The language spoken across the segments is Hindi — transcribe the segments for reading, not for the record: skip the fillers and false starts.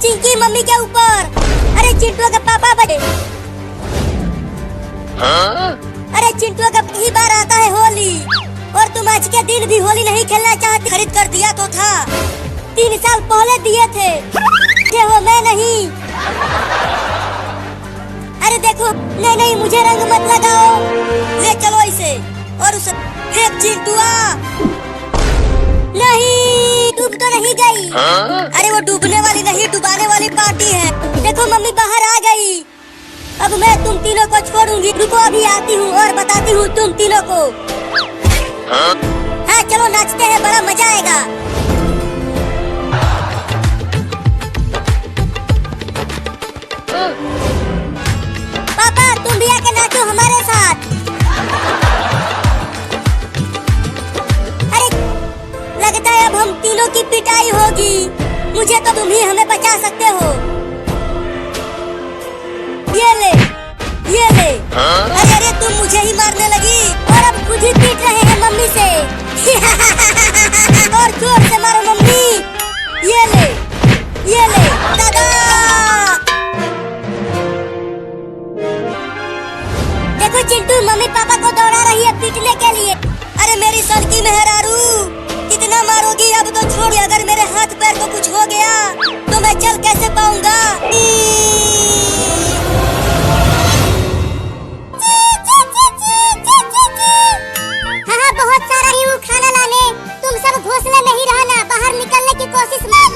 चिंकी मम्मी के ऊपर। अरे चिंटू का पापा बने। अरे चिंटू का पहली बार आता है होली और तुम आज के दिन भी होली नहीं खेलना चाहती। खरीद कर दिया तो था, 3 साल पहले दिए थे। ये हो मैं नहीं। अरे देखो, नहीं मुझे रंग मत लगाओ। ले चलो इसे और उसे फेंक चिंटुआ। नहीं, डूब तो नहीं गई। अरे वो डूबने वाली नहीं, डुबाने वाली पार्टी है। देखो मम्मी बाहर आ गई। अब मैं तुम तीनों को छोड़ूंगी। रुको अभी आती हूँ और बताती हूँ तुम तीनों को। हाँ चलो नाचते हैं, बड़ा मजा आएगा। पापा तुम भी आके नाचो हमारे साथ। अरे लगता है अब हम तीनों की पिटाई होगी। मुझे तो तुम ही हमें बचा सकते हो। ये ले। अरे तुम मुझे ही मारने लगी और अब खुद ही पीट रहे हैं मम्मी से। और जोर से मारो मम्मी। ये ले दादा। देखो चिंटू मम्मी पापा को दौड़ा रही है पीटने के लिए। अरे मेरी सड़की मेहरारू, कितना मारोगी? अब तो छोड़। अगर मेरे हाथ पैर को कुछ हो गया तो मैं चल कैसे पाऊंगा? हाँ बहुत सारा ही हूँ खाना लाने। तुम सब घोंसले में ही रहना, बाहर निकलने की कोशिश मत।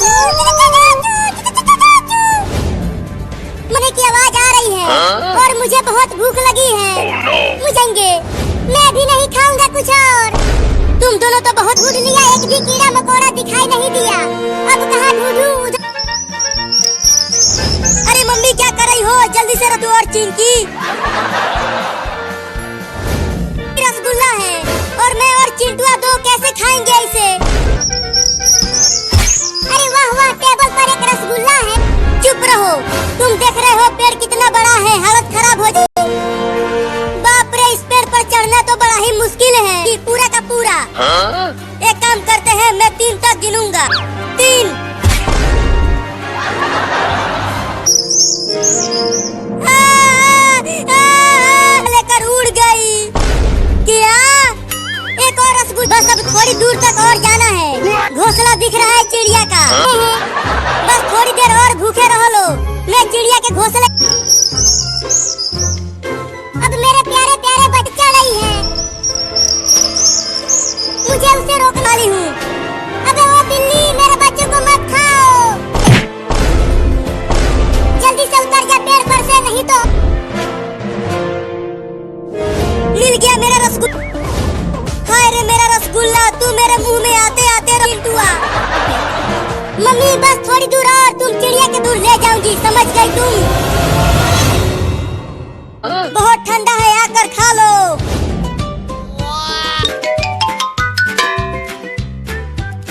मुझे की आवाज आ रही है और मुझे बहुत भूख लगी है। मुझेंगे मैं भी नहीं खाऊंगा कुछ और। तुम दोनों तो बहुत ढूंढ लिया, एक भी कीड़ा मकोड़ा दिखाई नहीं दिया। अब कहाँ ढूंढूं? अरे मम्मी क्या कर रही हो? जल्दी से रखो। और चिंकी रसगुल्ला है और मैं और चिंटुआ दो कैसे खाएंगे इसे? अरे वाह, टेबल पर एक रसगुल्ला है। चुप रहो, तुम देख रहे हो पेड़ कितना बड़ा है, हालत खराब हो जाए। बाप रे, इस पेड़ पर चढ़ना तो बड़ा ही मुश्किल है कि पूरा का पूरा। एक काम करते हैं, मैं 3 तक गिनूंगा। 3। लेकर उड़ गई। क्या? एक और रसगुल्ला। बस अब थोड़ी दूर तक और जाना है। घोंसला दिख रहा है चिड़िया का। बस थोड़ी देर और भूखे रहो लो। मैं चिड़िया के घोंसले। अब मेरे प्यारे प्यारे बच्चा नहीं है, मुझे उसे रोकने वाली हूँ। अबे वो बिल्ली, मेरे बच्चे को मत खाओ। जल्दी से उतर जा पेड़ पर से, नहीं तो। मिल गया मेरा रसगुल्ला। हाय रे मेरा रसगुल्ला, तू मेरे मुंह में आते आते चिंटुआ। मम्मी बस थोड़ी दूर और, तुम चिड़िया के दूर ले जाऊंगी, समझ गई तुम? बहुत ठंडा है, आकर खा लो।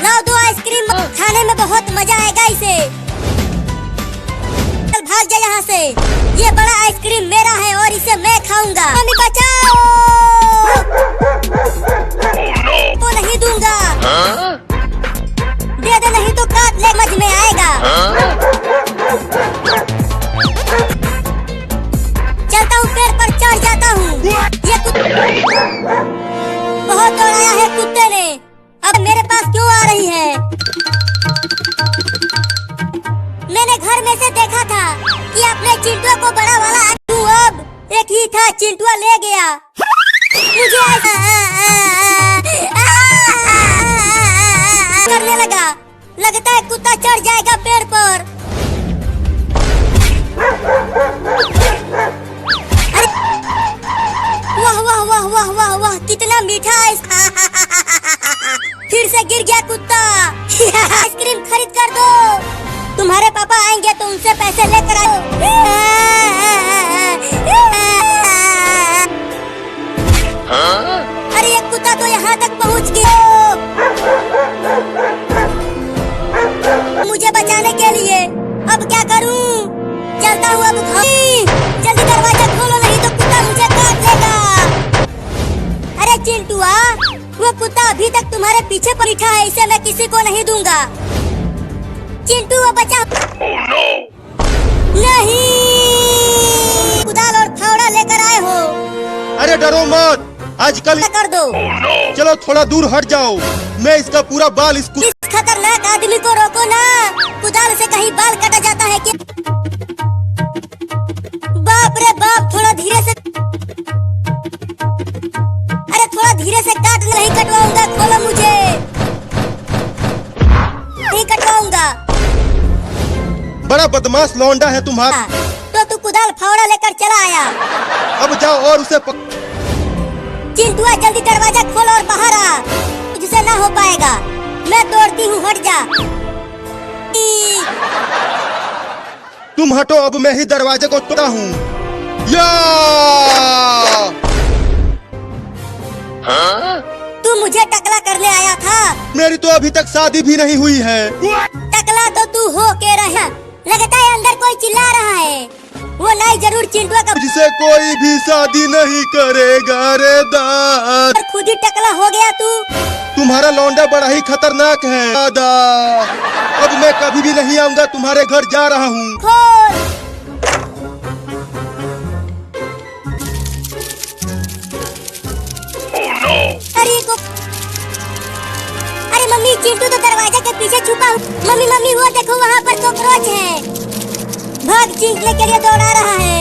लाओ 2 आइसक्रीम, खाने में बहुत मजा आएगा इसे। चल भाग जा यहाँ से। ये बड़ा आइसक्रीम मेरा है और इसे मैं खाऊंगा। मम्मी बचाओ। तो नहीं दूंगा। दे दे, नहीं तो काट ले, समझ में आएगा। चलता हूँ, पेड़ पर चढ़ जाता हूँ। ये बहुत दौड़ाया है कुत्ते ने, अब मेरे पास क्यों आ रही है? मैंने घर में से देखा था कि अपने चिंटुआ को बड़ा वाला अब एक ही था, चिंटुआ ले गया। मुझे करने लगा। लगता है कुत्ता चढ़ जाएगा पेड़ पर। वाह वाह वाह वाह वाह वाह, कितना मीठा है। फिर से गिर गया कुत्ता। आइसक्रीम खरीद कर दो। तुम्हारे पापा आएंगे तो उनसे पैसे लेकर आओ। अरे ये कुत्ता तो यहाँ तक पहुँच गया। मुझे बचाने के लिए अब क्या करूं? चलता हूँ अब। जल्दी दरवाजा खोलो, नहीं तो कुत्ता मुझे काट लेगा। अरे चिंटुआ, वो कुत्ता अभी तक तुम्हारे पीछे बैठा है, इसे मैं किसी को नहीं दूंगा। चिंटू वो बचा। नहीं, कुदाल और फावड़ा लेकर आए हो। अरे डरो मत, आजकल कर दो। चलो थोड़ा दूर हट जाओ, मैं इसका पूरा बाल इस खतरनाक आदमी को रोको ना, कुदाल से कहीं बाल काटा जाता है क्या? बाप रे बाप, थोड़ा धीरे से, अरे थोड़ा धीरे से काट, नहीं कटवाऊंगा, खोलो मुझे, नहीं कटवाऊंगा। बड़ा बदमाश लौंडा है तुम्हारा। तो तू कुदाल फावड़ा लेकर चला आया। अब जाओ और उसे चिंटुआ जल्दी दरवाजा खोल और बाहर आ, तुझसे ना हो पाएगा, मैं तोड़ती हूँ, हट जा। तुम हटो, अब मैं ही दरवाजे को तोड़ा हूँ। या तू मुझे टकला करने आया था? मेरी तो अभी तक शादी भी नहीं हुई है। टकला तो तू हो के रहा, लगता है अंदर कोई चिल्ला रहा है। वो नहीं, जरूर चिंटुआ का, जिसे कोई भी शादी नहीं करेगा रे दादा। खुद ही टकला हो गया तू। तुम्हारा लौंडा बड़ा ही खतरनाक है दादा। अब मैं कभी भी नहीं आऊंगा, तुम्हारे घर जा रहा हूँ। खोल। अरे मम्मी, चिंटू तो दरवाजे के पीछे छुपा। मम्मी मम्मी, वो देखो वहाँ पर कॉकरोच है, भाग चींचने के लिए दौड़ा रहा है।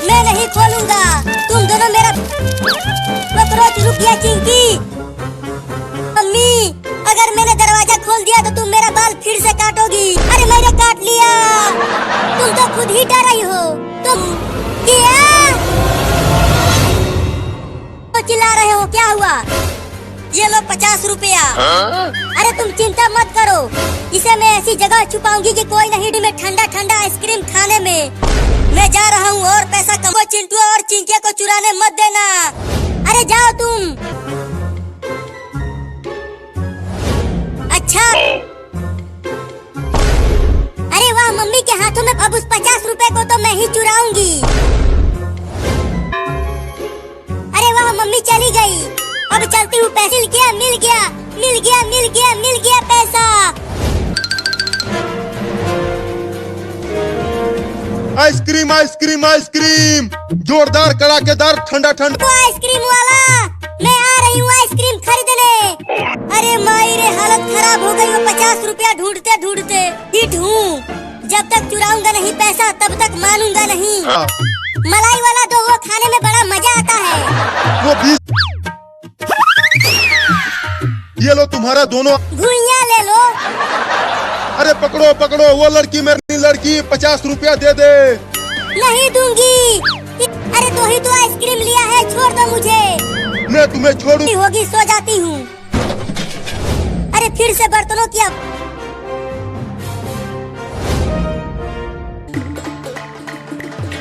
मैं नहीं खोलूंगा, तुम दोनों मेरा कॉकरोच। रुक गया चिंकी। मम्मी, अगर मैंने दरवाजा खोल दिया तो तुम मेरा बाल फिर से काटोगी। अरे मैंने काट लिया, तुम तो खुद ही डर रही हो। तुम क्या तो चिल्ला रहे हो, क्या हुआ? ये लो 50 रुपया। अरे तुम चिंता मत करो, इसे मैं ऐसी जगह छुपाऊंगी कि कोई नहीं ढूंढे। ठंडा ठंडा आइसक्रीम खाने में मैं जा रहा हूँ और पैसा कमाओ। चिंटू और चिंकिया को चुराने मत देना। अरे जाओ तुम। अच्छा, अरे वाह, मम्मी के हाथों में। अब उस 50 रुपए को तो मैं ही चुराऊंगी। अरे वाह, मम्मी चली गई। अब चलती हूँ, पैसे मिल गया, मिल गया, मिल गया, मिल गया, मिल गया पैसा। आइसक्रीम आइसक्रीम आइसक्रीम, जोरदार कड़ाकेदार ठंडा ठंडा। आइसक्रीम वाला, मैं आ रही हूँ आइसक्रीम खरीदने। अरे माई रे, हालत खराब हो गई। वो 50 रुपया ढूंढते ढूंढते हिट हूँ। जब तक चुराऊंगा नहीं पैसा, तब तक मानूंगा नहीं। मलाई वाला दो, वो खाने में बड़ा मजा आता है। वो 20। ये लो तुम्हारा दोनों। भुइयां ले लो। अरे पकड़ो पकड़ो, वो लड़की मेरी लड़की, 50 रुपया दे दे। नहीं दूंगी। अरे तो ही तो आइसक्रीम लिया है, छोड़ दो मुझे। मैं तुम्हें छोड़ू होगी, सो जाती हूँ। अरे फिर से बर्तनों की।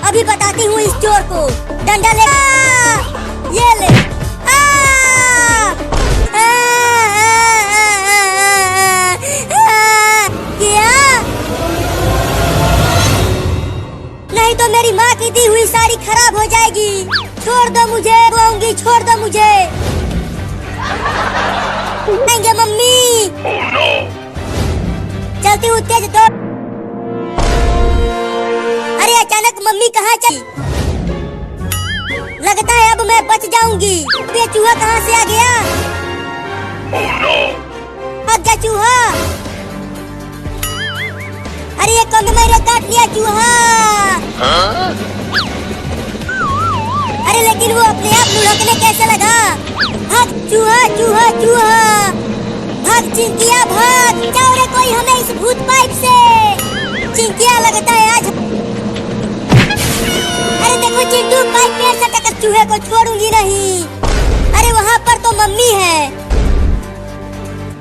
अभी बताती हूँ इस चोर को। डंडा ले, ये ले। नहीं तो मेरी माँ की दी हुई साड़ी खराब हो जाएगी। छोड़ दो मुझे, रोऊंगी, छोड़ दो मुझे। नहीं मम्मी। चलती हूँ, तेज दौड़। अरे अचानक मम्मी कहाँ चली? लगता है अब मैं बच जाऊंगी। ये चूहा कहाँ से आ गया? भाग जा चूहा। अरे ये कौन मेरे काट लिया चूहा। अरे लेकिन वो अपने आप लुढ़कने कैसे लगा? भाग चूहा चूहा चूहा, भाग चिंकिया भाग। जाओ रे कोई हमें इस भूत पाइप से। चिंकिया लगता है आज। अरे देखो चिंटू, पाइप पेड़ से टकरा। चूहे को छोड़ूंगी नहीं। अरे वहाँ पर तो मम्मी है।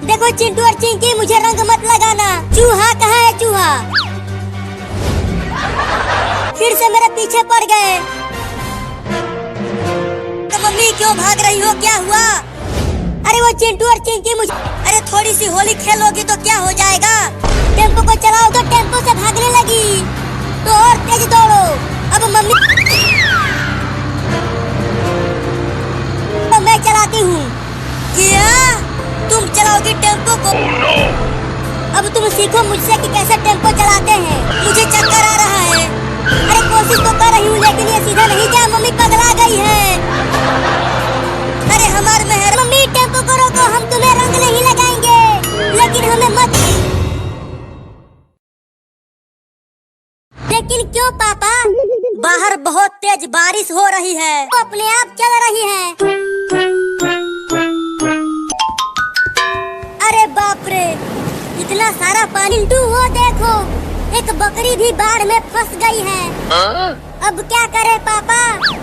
देखो चिंटू और चिंकी, मुझे रंग मत लगाना। चूहा कहाँ है? चूहा फिर से मेरे पीछे पड़ गए। तो मम्मी क्यों भाग रही हो, क्या हुआ? अरे वो चिंटू और चिंकी मुझे। अरे थोड़ी सी होली खेलोगी तो क्या हो जाएगा? टेम्पो को चलाओ तो टेम्पो से भागने लगी। तो और तेज दौड़ो। अब मम्मी तो मैं चलाती हूँ। क्या तुम चलाओगी टेम्पो को? अब तुम सीखो मुझसे कि कैसे टेम्पो चलाते हैं। मुझे चक्कर आ रहा है। अरे कोशिश तो कर रही हूँ लेकिन ये सीधा नहीं गया। मम्मी पगला गई है। अरे हमारे मेहर मम्मी टेम्पो को रोको, हम तुम्हें रंग नहीं लगाएंगे लेकिन हमें मत। लेकिन क्यों पापा? बाहर बहुत तेज बारिश हो रही है, वो अपने आप चल रही है। अरे बाप रे, इतना सारा पानी। वो देखो, एक बकरी भी बाढ़ में फंस गई है। अब क्या करें पापा?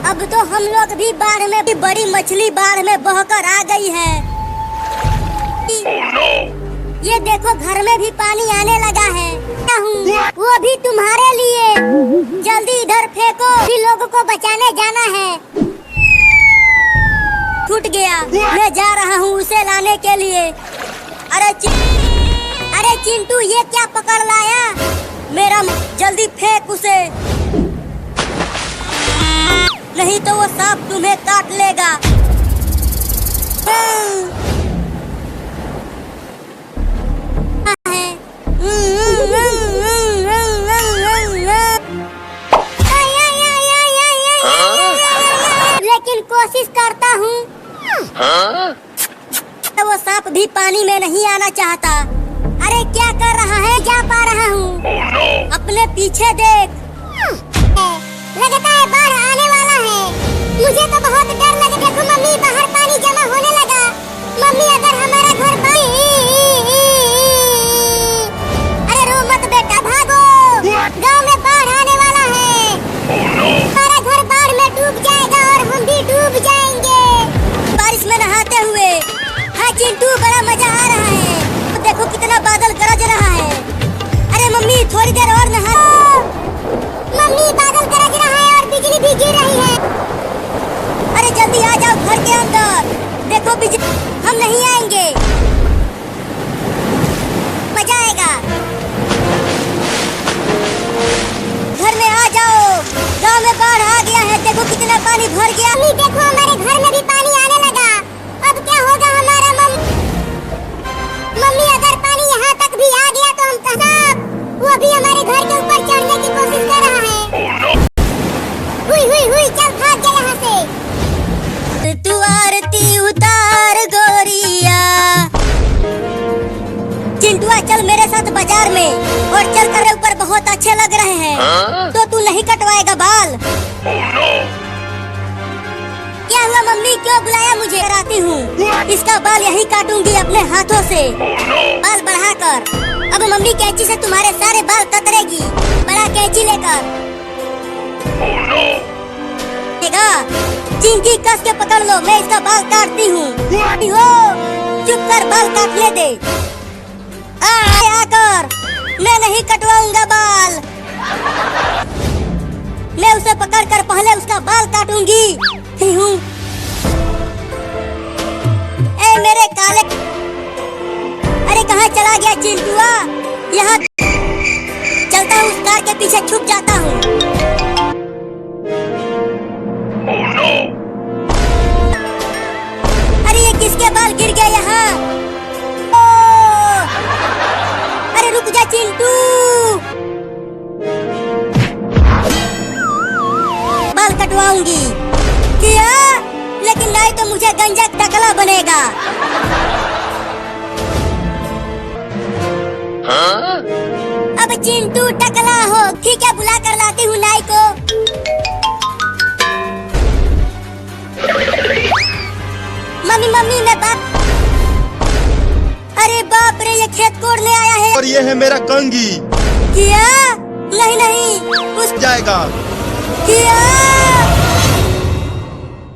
अब तो हम लोग भी बाढ़ में, भी बड़ी मछली बाढ़ में बहकर आ गई है। ये देखो घर में भी पानी आने लगा है। वो भी तुम्हारे लिए। जल्दी इधर फेंको, भी लोगों को बचाने जाना है। छूट गया, मैं जा रहा हूँ उसे लाने के लिए। अरे चिंटू, ये क्या पकड़ लाया? मेरा जल्दी फेंक उसे, नहीं तो वो सांप तुम्हें काट लेगा। लेकिन कोशिश करता हूँ। तो वो सांप भी पानी में नहीं आना चाहता। अरे क्या कर रहा है? जा पा रहा हूँ। अपने पीछे देख। लगता है बाढ़ आने वाला है। मुझे तो बहुत डर लगा। देखो मम्मी, बाहर पानी जमा होने लगा। मम्मी, अगर हमारा घर अरे रो मत बेटा, भागो। गांव में बाढ़ आने वाला है। हमारा घर बाढ़ में डूब जाएगा और हम भी डूब जाएंगे। बारिश में नहाते हुए। हाँ चिंटू, बड़ा मजा आ रहा है। देखो कितना बादल गरज रहा है। अरे मम्मी, थोड़ी देर और नहा। मम्मी, बादल गरज रहा है और बिजली भी गिर रही है। अरे जल्दी आ जाओ घर के अंदर। देखो बिजली, हम नहीं आएंगे। मजा आएगा। घर में आ जाओ, गांव में बाढ़ आ गया है। देखो कितना पानी भर गया। मम्मी देखो, हमारे घर में भी पानी आने लगा। अब क्या होगा हमारा? मम्मी, अगर पानी यहाँ तक भी आ गया तो हम कहाँ? वो भी हमारे घर के ऊपर चढ़ने की कोशिश कर रहा है। हुई, चल भाग जा यहाँ से। तू आरती उतार गोरिया। चिंटुआ, चल मेरे साथ बाजार में। और चल कर ऊपर बहुत अच्छे लग रहे हैं। तो तू नहीं कटवाएगा बाल? क्या हुआ मम्मी, क्यों बुलाया मुझे? कराती हूँ, इसका बाल यही काटूंगी अपने हाथों से, बाल बढ़ाकर। अब मम्मी कैंची से तुम्हारे सारे बाल कतरेगी, बड़ा कैंची लेकर। चिंकी कस के पकड़ लो, मैं इसका बाल काटती हूँ। चुप कर, बाल काटने दे। आकर, मैं नहीं कटवाऊंगा बाल। मैं उसे पकड़कर पहले उसका बाल काटूंगी। हूँ ए मेरे काले। अरे कहाँ चला गया चिंटुआ? यहाँ चलता हूँ, उस कार के पीछे छुप जाता हूँ। अरे ये किसके बाल गिर गए यहाँ? अरे रुक जा चिंटू, बाल कटवाऊंगी। किया, लेकिन नहीं तो मुझे गंजा टकला बनेगा। अब चिंटू टकला हो, ठीक है, बुला कर लाती हूँ नाई को। मम्मी मैं बाप। अरे बाप रे, ये खेत कोड़ने आया है। और ये है मेरा कंगी। किया, नहीं उस जाएगा। किया,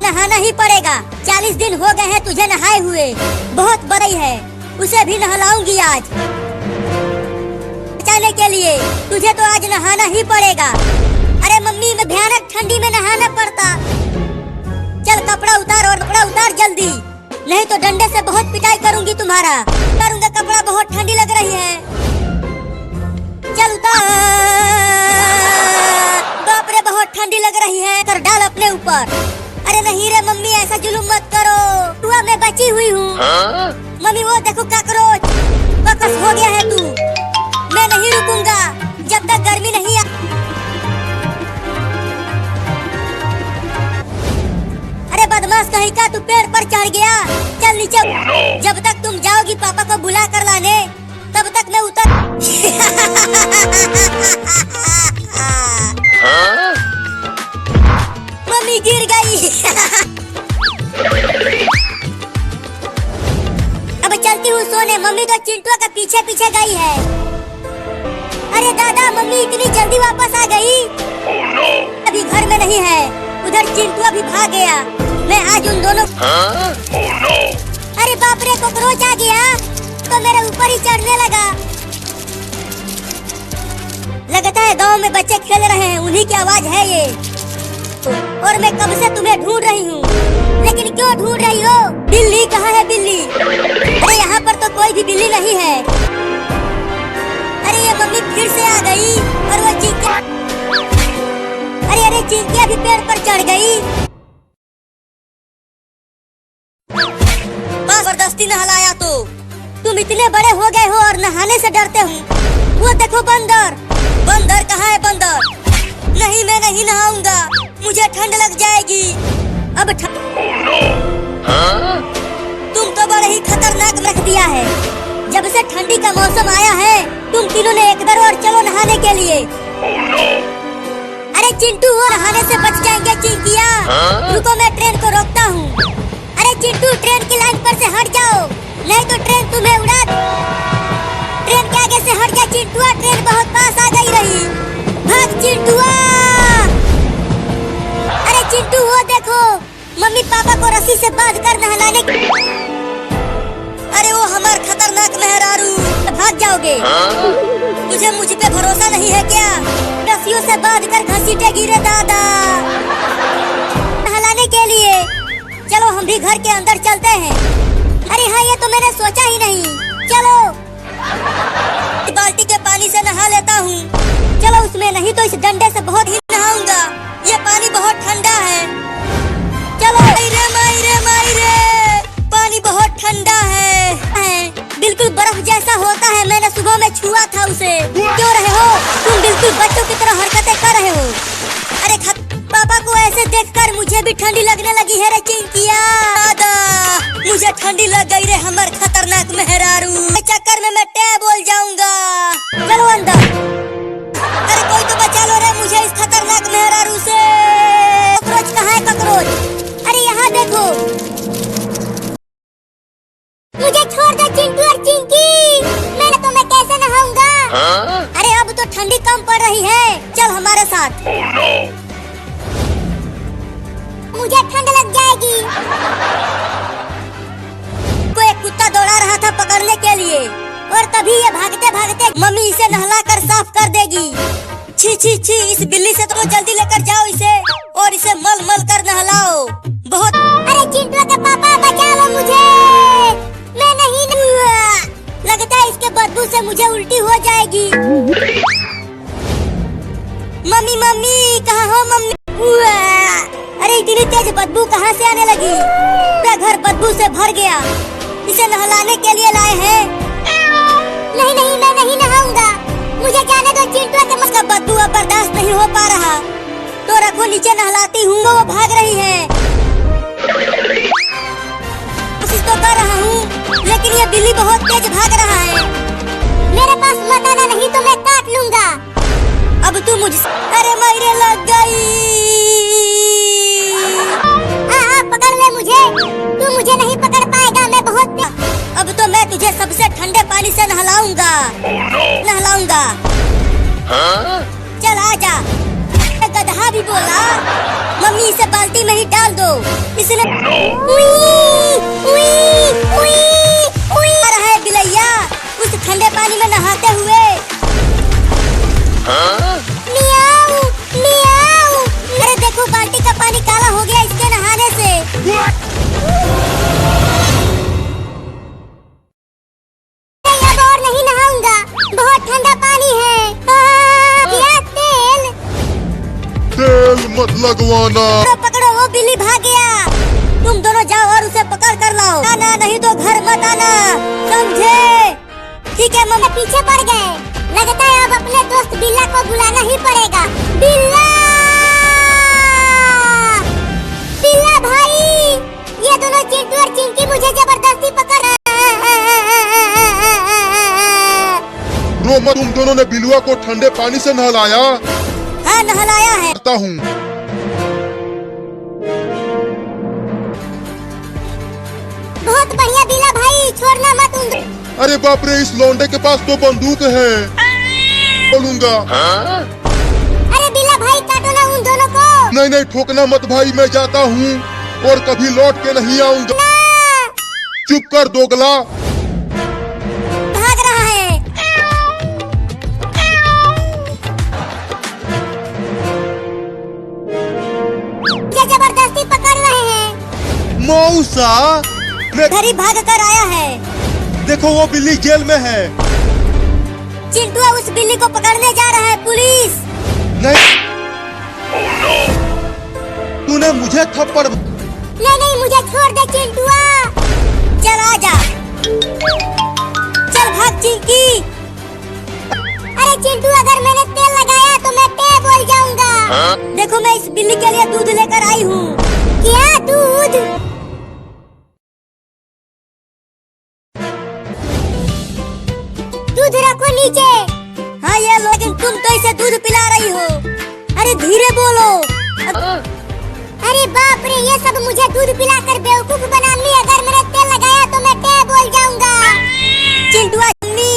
नहाना ही पड़ेगा। 40 दिन हो गए हैं तुझे नहाए हुए। बहुत बड़ी है, उसे भी नहलाऊंगी आज। बचाने के लिए तुझे तो आज नहाना ही पड़ेगा। अरे मम्मी, मैं भयानक ठंडी में नहाना पड़ता। चल कपड़ा उतार, और कपड़ा उतार जल्दी, नहीं तो डंडे से बहुत पिटाई करूंगी तुम्हारा। करूंगा, कपड़ा बहुत ठंडी लग रही है। चल उतार। बाप रे, बहुत ठंडी लग रही है। कर डाल अपने ऊपर। अरे नहीं रे मम्मी, ऐसा जुलूम मत करो। तू मैं बची हुई हूँ। मम्मी वो देखो काकरोच, बकस हो गया है तू। बदमाश कहीं का तू पेड़ पर चढ़ गया। चल नीचे। जब तक तुम जाओगी पापा को बुला कर लाने, तब तक मैं उतर। मम्मी गिर गई। अब चलती हूँ सोने। मम्मी तो चिंटुआ के पीछे पीछे गई है। अरे दादा, मम्मी इतनी जल्दी वापस आ गई। अभी घर में नहीं है। उधर चिंटुआ भी भाग गया। मैं आज उन दोनों। अरे बाप रे, कॉकरोच आ गया तो मेरे ऊपर ही चढ़ने लगा। लगता है गांव में बच्चे खेल रहे हैं, उन्हीं की आवाज है ये। और मैं कब से तुम्हें ढूंढ रही हूँ। लेकिन क्यों ढूंढ रही हो? बिल्ली कहाँ है बिल्ली? अरे यहाँ पर तो कोई भी बिल्ली नहीं है। अरे ये मम्मी फिर से आ गई और वो चिंकिया। अरे चिंकिया भी पेड़ पर चढ़ गई। जबरदस्ती नहलाया तो। तुम इतने बड़े हो गए हो और नहाने से डरते हो। वो देखो बंदर। बंदर कहाँ है बंदर? नहीं, मैं नहीं नहाऊंगा, मुझे ठंड लग जाएगी। अब तुम तो बड़े ही खतरनाक रख दिया है। जब से ठंडी का मौसम आया है, तुम तीनों ने एक बार और चलो नहाने के लिए। अरे चिंटू, वो नहाने से बच जाएंगे चिंकिया। रुको, मैं ट्रेन को रोकता हूँ। अरे चिंटू, ट्रेन की लाइन पर से हट जाओ, नहीं तो ट्रेन तुम्हें उड़ा। ट्रेन के आगे से हट जा चिंटुआ, ट्रेन बहुत पास आ गई रही। भाग चिंटुआ। अरे चिंटू, वो देखो मम्मी पापा को रस्सी से बांध कर नहलाने। अरे वो हमार खतरनाक मेहरारू। भाग जाओगे? तुझे मुझ पे भरोसा नहीं है क्या? रस्सियों से बांध कर घसीटेगी रे दादा नहलाने के लिए। चलो हम भी घर के अंदर चलते हैं। अरे हाँ, ये तो मैंने सोचा ही नहीं। चलो बाल्टी के पानी से नहा लेता हूँ। चलो उसमें नहीं तो इस डंडे से बहुत ही नहाऊंगा। ये पानी बहुत ठंडा है। चलो। मायरे पानी बहुत ठंडा है। बिल्कुल बर्फ जैसा होता है। मैंने सुबह में छुआ था उसे। क्यों रहे हो तुम? बिल्कुल बच्चों की तरह हरकतें कर रहे हो। अरे पापा को ऐसे देखकर मुझे भी ठंडी लगने लगी है रे चिंकिया। दादा, मुझे ठंडी लग गई रे हमार खतरनाक मेहरारू। चक्कर में मैं टे बोल जाऊंगा। चलो अंदर। अरे कोई तो बचा लो रे मुझे इस खतरनाक मेहरारू से। कॉकरोच कहाँ है कॉकरोच? अरे यहाँ देखो। मुझे छोड़ दो चिंटू और चिंकी। मैं कैसे नहाऊंगा? अरे अब तो ठंडी कम पड़ रही है, चल हमारे साथ। मुझे ठंड लग जाएगी। कोई एक कुत्ता दौड़ा रहा था पकड़ने के लिए, और तभी ये भागते भागते मम्मी इसे नहला कर साफ कर देगी। छी छी छी, इस बिल्ली से तो जल्दी लेकर जाओ इसे और इसे मल मल कर नहलाओ। बहुत। अरे चिंटू के पापा, बचा लो मुझे। मैं नहीं। लगता है इसके बदबू से मुझे उल्टी हो जाएगी। मम्मी मम्मी, कहाँ हो मम्मी? अरे इतनी तेज बदबू कहाँ से आने लगी? पूरा घर बदबू से भर गया। इसे नहलाने के लिए लाए हैं। नहीं नहीं, मैं नहीं नहाऊंगा, मुझे जाने दो चिंटू के। मतलब बदबू अब बर्दाश्त नहीं हो पा रहा तो रखो नीचे नहलाती हूँ। वो भाग रही है। कोशिश तो कर रहा हूँ, लेकिन ये बिल्ली बहुत तेज भाग रहा है। मेरे पास मदाना नहीं तो मैं काट लूंगा। अब तू मुझे। अरे मायरे लग गई। पकड़ ले मुझे। तू मुझे नहीं पकड़ पाएगा, मैं बहुत। अब तो मैं तुझे सबसे ठंडे पानी से नहलाऊंगा। नहलाऊंगा। चल आजा। गधा भी बोला। मम्मी इसे बाल्टी में ही डाल दो। इसने आ रहा है बिलैया उस ठंडे पानी में नहाते हुए। मियाऊ मियाऊ। अरे देखो बाल्टी का पानी काला हो गया इसके नहाने से। अब और नहीं नहाऊंगा, बहुत ठंडा पानी है। तेल मत लगवाना। पकड़ो, वो बिल्ली भाग गया। तुम दोनों जाओ और उसे पकड़ कर लाओ। आना नहीं तो घर मत आना, समझे? ठीक है मम्मी। पीछे पड़ गए। लगता है अब अपने दोस्त बिल्ला को बुलाना ही पड़ेगा। बिल्ला, बिल्ला भाई। चिंकी मुझे जबरदस्ती पकड़। रो मत, तुम दोनों ने बिलुआ को ठंडे पानी से नहलाया? हाँ नहलाया है। करता हूँ। बहुत बढ़िया बिल्ला भाई, छोड़ना मत उन। अरे बाप रे, इस लौंडे के पास तो बंदूक है। बोलूंगा। अरे बिल्ला भाई काटो ना उन दोनों को। नहीं नहीं, ठोकना मत भाई, मैं जाता हूँ और कभी लौट के नहीं आऊंगा। चुप कर दोगला। भाग रहा है। ये जबरदस्ती पकड़ रहे हैं। मौसा, मैं घर ही भाग कर आया है। देखो वो बिल्ली जेल में है। चिंटुआ उस बिल्ली को पकड़ने जा रहा है। पुलिस नहीं, तूने मुझे थप्पड़। नहीं नहीं, मुझे छोड़ दे चिंटुआ। चल आजा, चल भाग चिंकी। अरे चिंटू, अगर मैंने तेल लगाया तो मैं टे बोल जाऊंगा। देखो मैं इस बिल्ली के लिए दूध लेकर आई हूँ। क्या दूध? दूध रखो नीचे। हाँ ये लो, लेकिन तुम तो इसे दूध पिला रही हो। अरे धीरे बोलो। अरे बाप रे, ये सब मुझे दूध पिलाकर बेवकूफ बनानी। अगर मैंने तेल लगाया तो मैं टे बोल जाऊंगा। चिंटुआ मम्मी।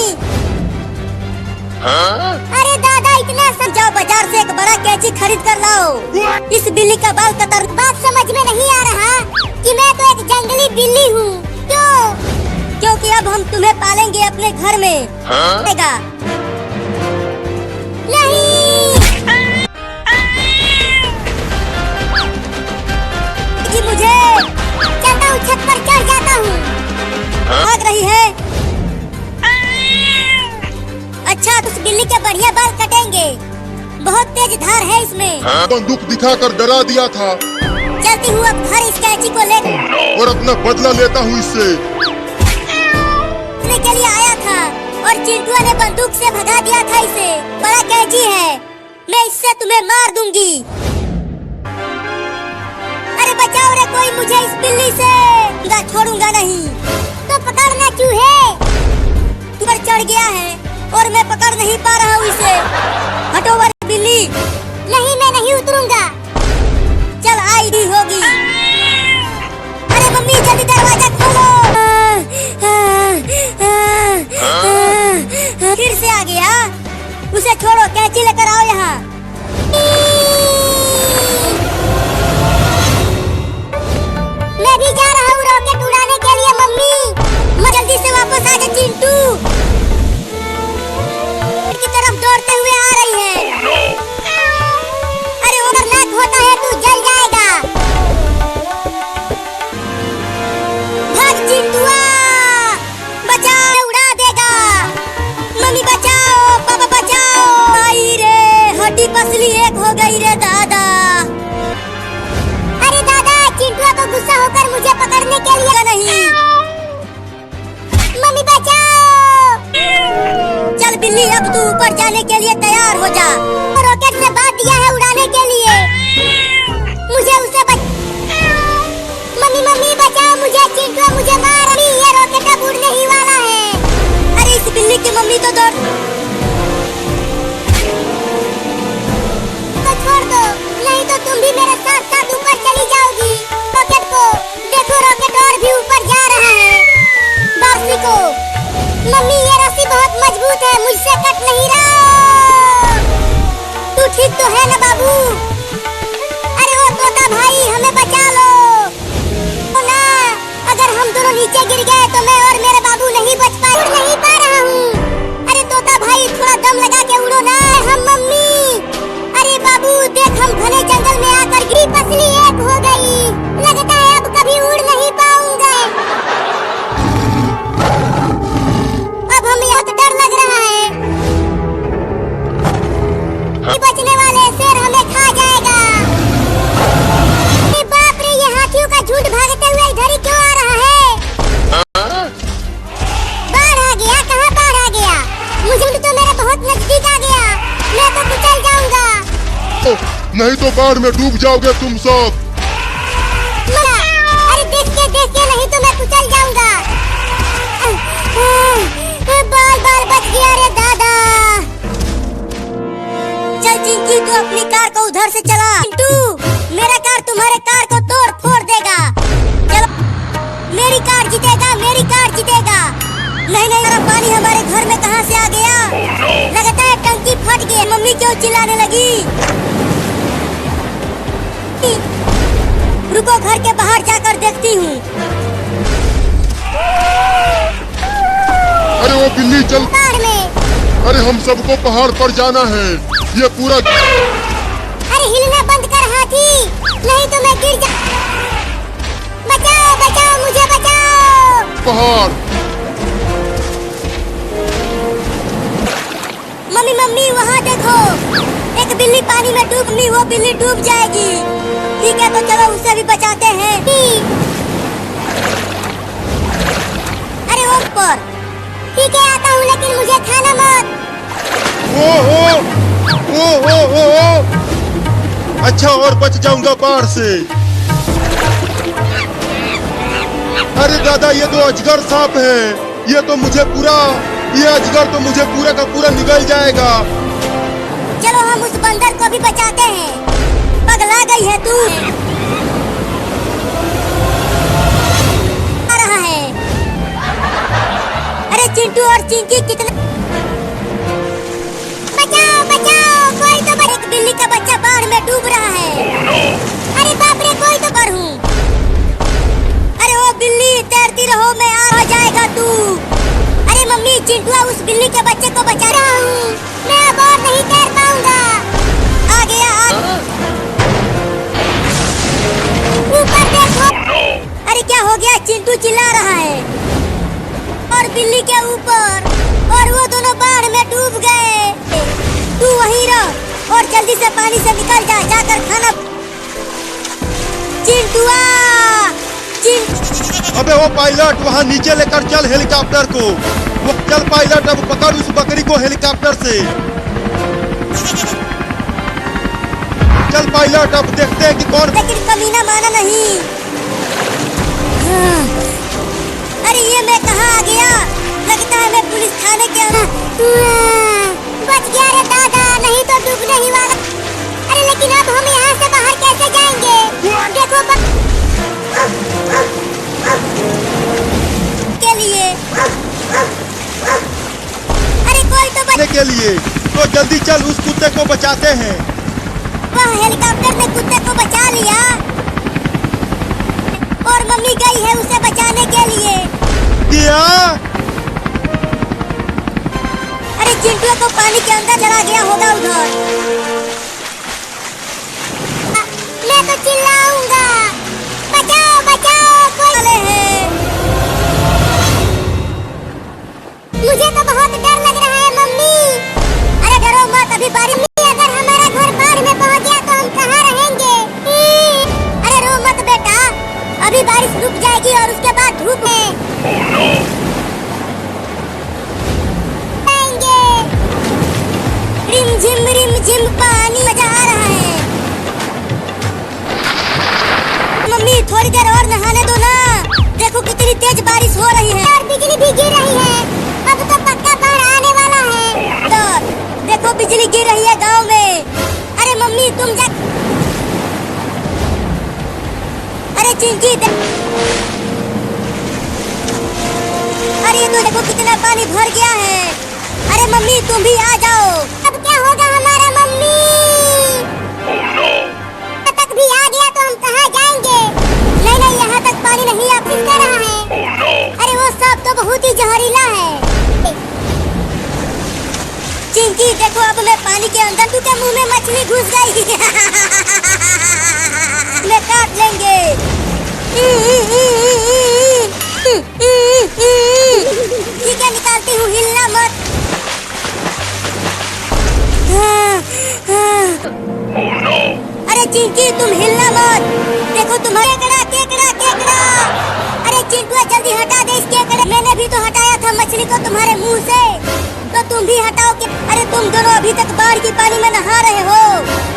अरे दादा, इतना समझाओ, बाजार से एक बड़ा कैंची खरीद कर लाओ। इस बिल्ली का बाल कतर। बात समझ में नहीं आ रहा कि मैं तो एक जंगली बिल्ली हूँ। क्यों? क्योंकि अब हम तुम्हें पालेंगे अपने घर में। नहीं जी, मुझे चलता हूँ, छत पर चढ़ जाता हूँ। भाग रही है। अच्छा, तो उस बिल्ली के बढ़िया बाल कटेंगे। बहुत तेज धार है इसमें। बंदूक दिखाकर डरा दिया था। चलती हूँ अब घर इस कैंची को लेकर। और अपना बदला लेता हूँ इससे। के लिए आया था और चिंटुआ ने बंदूक से भगा दिया था इसे। बड़ा कैंची है, मैं इससे तुम्हें मार दूंगी। अरे बचाओ रे कोई मुझे इस बिल्ली से। ना छोड़ूंगा नहीं। तो पकड़ना चूहे। तू पर चढ़ गया है और मैं पकड़ नहीं पा रहा हूँ इसे। हटो वाली बिल्ली। नहीं, मैं नहीं उतरूंगा। चल आई भी होगी। अरे मम्मी जल्दी दरवाजा खोलो। फिर से आ गया। उसे छोड़ो, कैंची लेकर आओ यहाँ। मैं भी जा रहा हूँ रॉकेट उड़ाने के लिए मम्मी। मैं जल्दी से वापस आ जा चिंटू। की तरफ दौड़ते हुए आ रही है। अरे खतरनाक होता है, तू जल जाएगा। भाग चिंटुआ, बचाओ, उड़ा देगा। मम्मी बचाओ, पापा बचाओ। आई रे, हड्डी पसली एक हो गई रे दादा। अरे दादा, चिंटुआ को गुस्सा होकर मुझे पकड़ने के लिए नहीं। मम्मी बचाओ। चल बिल्ली, अब तू ऊपर जाने के लिए तैयार हो जा। रॉकेट ने बात दिया है उड़ाने के लिए। मुझे उसे मम्मी बचाओ मुझे। चिंटुआ मुझे मार। ये रॉकेट अब उड़ने ही वाला है। अरे इस बिल्ली की मम्मी तो दौड़। तो छोड़ दो, नहीं तो तुम भी मेरे साथ साथ ऊपर चली जाओगी। रॉकेट को देखो, रॉकेट और भी ऊपर जा रहा है। बार्सी को मम्मी, ये रस्सी बहुत मजबूत है, मुझसे कट नहीं रहा। तू ठीक तो है ना बाबू? अरे वो तोता भाई, हमें बचा लो ना। अगर हम दोनों नीचे गिर गए तो मैं और मेरे बाबू नहीं बच पाए। उड़ नहीं पा रहा हूँ। अरे तोता भाई, थोड़ा दम लगा के उड़ो ना। हम मम्मी। अरे बाबू देख, हम घने जंगल में आकर गिरी, पसली एक हो गई। लगता है अब कभी उड़ नहीं पाऊंगा। अब हम यहाँ तो डर लग रहा है। बचने वाले शेर हमें खा जाएगा। बाप रे, ये हाथियों का झुंड भागते हुए इधर ही क्यों आ रहा है? बाढ़ आ गया। कहाँ बाढ़ आ गया? मुझे तो मेरे बहुत नजदीक आ गया। मैं तो कुचल जाऊंगा। नहीं तो बाढ़ में डूब जाओगे तुम सब। अरे देख के नहीं तो मैं कुचल अपनी कार को उधर से चला। चिंटू, मेरा कार तुम्हारे कार को तोड़ फोड़ देगा। चलो, मेरी कार जीतेगा, मेरी कार जीतेगा। नहीं नहीं, मेरा पानी हमारे घर में कहाँ से आ गया? लगता है टंकी फट गई। मम्मी क्यों चिल्लाने लगी? रुको, घर के बाहर जाकर देखती हूँ। अरे वो बिल्ली चल। कार में। अरे हम सबको पहाड़ पर जाना है। ये पूरा। अरे हिलना बंद कर हाथी, नहीं तो मैं गिर जा। बचाओ बचाओ, मुझे बचाओ। पहाड़। मम्मी मम्मी वहाँ देखो, एक बिल्ली पानी में डूब गई। वो बिल्ली डूब जाएगी। ठीक है, तो चलो उसे भी बचाते हैं। अरे वो ऊपर। ठीक है, आता हूँ, लेकिन मुझे खाना मत। ओ। अच्छा, और बच जाऊंगा बाढ़ से। अरे दादा, ये तो अजगर सांप है। ये अजगर तो मुझे पूरा का पूरा निगल जाएगा। चलो हम उस बंदर को भी बचाते हैं। पगला गई है तू? आ रहा है। अरे चिंटू और चिंकी कितने। बचाओ बचाओ, कोई तो एक बिल्ली का बच्चा बाढ़ में डूब रहा है। अरे बाप रे, कोई तो पर हूँ। अरे ओ बिल्ली, तैरती रहो, मैं आ जाएगा तू। अरे मम्मी, चिंटुआ उस बिल्ली के बच्चे को बचा रहा हूँ। मैं अब और नहीं तैर पाऊंगा। आ गया, ऊपर देखो। अरे क्या हो गया? चिंटू चिल्ला रहा है। और बिल्ली के ऊपर, और वो दोनों बाढ़ में डूब गए। तू वहीं रह और जल्दी से पानी से निकल जा, जाकर खाना। चिंटुआ, अबे वो पायलट, वहाँ नीचे लेकर चल हेलीकॉप्टर को। वो चल पायलट, अब पकड़ उस बकरी को हेलीकॉप्टर से। चल पायलट, अब देखते हैं कि कौन। लेकिन कमीना माना नहीं। अरे ये मैं कहाँ आ गया? लगता है मैं पुलिस थाने के अंदर। बच गया रे दादा, नहीं तो डूबने ही वाला। अरे लेकिन अब हम यहाँ से बाहर कैसे जाएंगे? देखो के लिए। अरे कोई तो बचने के लिए तो जल्दी चल, उस कुत्ते को बचाते हैं। वह हेलीकॉप्टर ने कुत्ते को बचा लिया और मम्मी गई है उसे बचाने के लिए। क्या? अरे चिंटू को पानी के अंदर चला गया होगा उधर। मैं तो चिल्लाऊंगा, बचाओ बचाओ, कोई वाले हैं। मुझे तो बहुत डर लग रहा है मम्मी। अरे डरो मत, अभी बारिश। अगर हमारा घर बाढ़ में पहुंच गया तो हम कहाँ रहेंगे? अरे रो मत बेटा, अभी बारिश रुक जाएगी और उसके बाद धूप है। रिम झिम पानी मजा आ रहा है। मम्मी थोड़ी देर और नहाने दो ना। देखो कितनी तेज बारिश हो रही है और बिजली भी गिर रही है। अब तो पक्का बाढ़ आने वाला है। तो देखो बिजली गिर रही है गांव में। अरे मम्मी तुम जा। अरे चिंकी अरे ये तो देखो कितना पानी भर गया है। अरे मम्मी तुम भी आ जाओ। अब क्या होगा हमारा मम्मी? तक भी आ गया तो हम कहाँ जाएंगे? नहीं नहीं, यहाँ तक पानी नहीं आ फिर रहा है। अरे वो सांप तो बहुत ही जहरीला है। चिंकी देखो, अब मैं पानी के अंदर। तू के मुंह में मछली घुस गई। मैं काट लेंगे। ठीक है, निकालती हूँ, हिलना मत। अरे चिंकी तुम हिलना मत। देखो तुम्हारे केकड़ा। अरे चिंटू जल्दी हटा दे इस केकड़े। मैंने भी तो हटाया था मछली को तुम्हारे मुंह से, तो तुम भी हटाओ के। अरे तुम दोनों अभी तक बाढ़ की पानी में नहा रहे हो,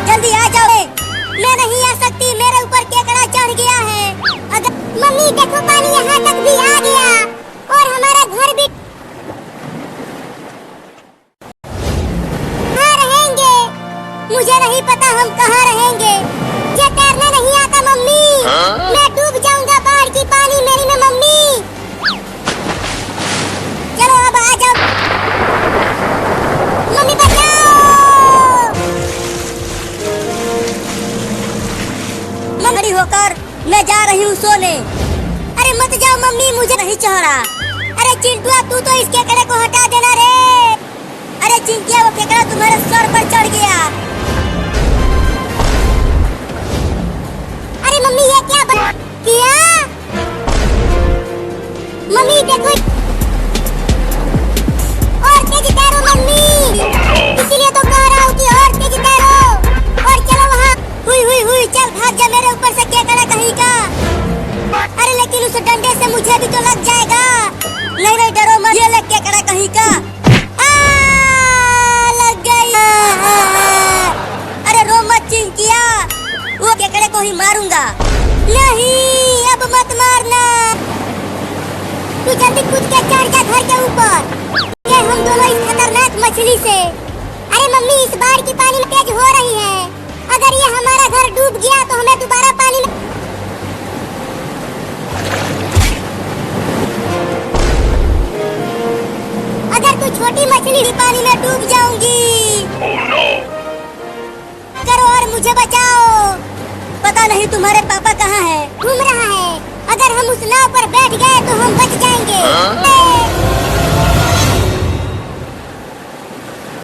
जल्दी आ जाओ। मैं नहीं आ सकती, मेरे ऊपर केकड़ा चढ़ गया है। अगर मम्मी देखो पानी यहाँ तक भी आ गया और हमारा घर भी। कहाँ रहेंगे? मुझे नहीं पता। मम्मी मुझे नहीं छोड़ा। अरे चिंटुआ तू तो इस केकड़े को हटा देना रे। अरे चिंकिया वो केकड़ा तुम्हारे सर पर चढ़ गया। अरे मम्मी ये क्या किया? मम्मी देखो और तेज तैरो मम्मी। इसीलिए तो कह रहा हूँ कि और तेज तैरो और चलो वहाँ। हुई चल भाग जा मेरे ऊपर से केकड़ा कहीं का। अरे लेकिन उस डंडे से मुझे भी तो लग जाएगा। नहीं डरो मत, ये ले केकड़ा कहीं का। लग गई। अरे रो मत चिंकिया, वो केकड़े को ही मारूंगा। नहीं अब मत मारना, तू जल्दी कूद के चढ़ जा घर के ऊपर। ये हम दोनों इस खतरनाक मछली से। अरे मम्मी इस बाढ़ की पानी में तेज हो रही है, अगर ये हमारा घर डूब गया तो हमें दोबारा पानी में। अगर तू छोटी मछली भी पानी में डूब जाऊंगी। करो और मुझे बचाओ। पता नहीं तुम्हारे पापा कहाँ हैं? घूम रहा है। अगर हम उस नाव पर बैठ गए तो हम